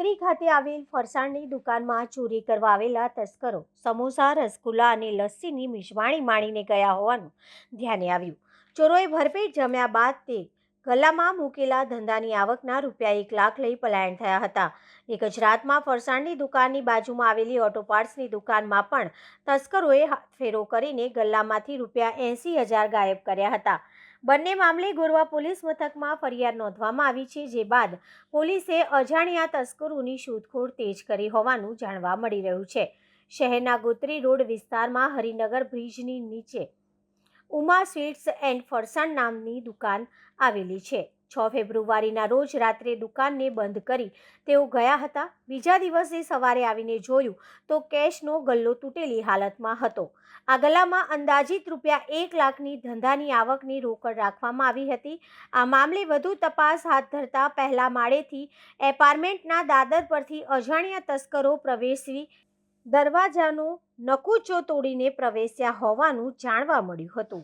ગોત્રી ખાતે આવેલ ફરસાણની દુકાનમાં ચોરી કરવા આવેલા તસ્કરો સમોસા, રસગુલ્લા અને લસ્સીની મિજબાણી માણીને ગયા હોવાનું ધ્યાને આવ્યું। ચોરોએ ભરપેટ જમ્યા બાદ તે ગલ્લામાં મૂકેલા ધંધાની આવકના રૂપિયા 1 લાખ લઈ પલાયન થયા હતા। એક જ રાતમાં ફરસાણની દુકાનની બાજુમાં આવેલી ઓટો પાર્ટ્સની દુકાનમાં પણ તસ્કરોએ હાથફેરો કરીને ગલ્લામાંથી રૂપિયા 80,000 ગાયબ કર્યા હતા। બંને મામલે ગોરવા પોલીસ મથકમાં ફરિયાદ નોંધવામાં આવી છે, જે બાદ પોલીસે અજાણ્યા તસ્કરોની શોધખોળ તેજ કરી હોવાનું જાણવા મળી રહ્યું છે। શહેરના ગોત્રી રોડ વિસ્તારમાં હરિનગર બ્રિજની નીચે ઉમા સ્વીટ્સ એન્ડ ફરસાણ નામની દુકાન આવેલી છે। 6 ફેબ્રુઆરીના રોજ રાત્રે દુકાનને બંધ કરી તેઓ ગયા હતા। બીજા દિવસે સવારે આવીને જોયું તો કેશનો ગલ્લો તૂટેલી હાલતમાં હતો। આ ગલ્લામાં અંદાજિત રૂપિયા 1 લાખની ધંધાની આવકની રોકડ રાખવામાં આવી હતી। આ મામલે વધુ તપાસ હાથ ધરતા પહેલા માળેથી એપાર્ટમેન્ટના દાદર પરથી અજાણ્યા તસ્કરો પ્રવેશી દરવાજાનો નકુચો તોડીને પ્રવેશ્યા હોવાનું જાણવા મળ્યું હતું।